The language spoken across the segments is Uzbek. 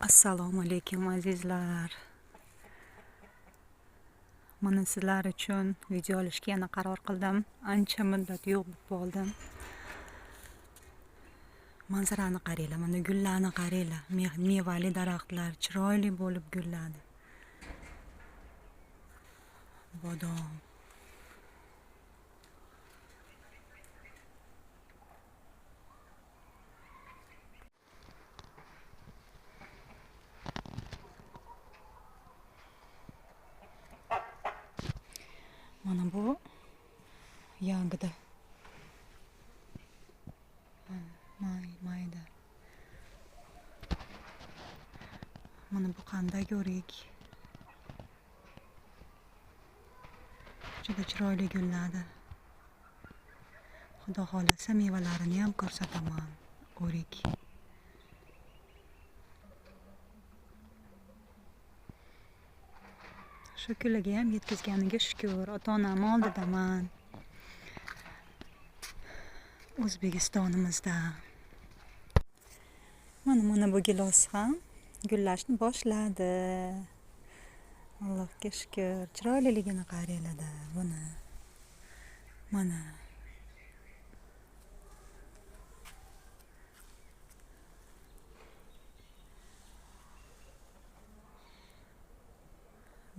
Assalomu alaykum azizlar. Mana sizlar uchun video olishga yana qaror qildim. Ancha muddat yo'q bo'lib qoldim. Manzarani qaranglar, mana gullarni qaranglar. Mevali daraxtlar chiroyli bo'lib gulladi. Bodom. Mana bu yangida. Mayda. Mana bu qanday o'rik. Juda chiroyli gulladi. Xudo xolasa mevalarini ham ko'rsataman. O'rik. Shu kunlarga ham yetkazganiga shukr. Ota-onam oldidaman. O'zbekistonimizda. Mana bu gilos ham gullashni boshladi. Allohga shukr. Chiroyliligini qaranglar buni. Mana.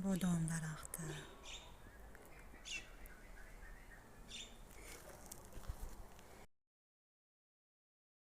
Bodom daraxti.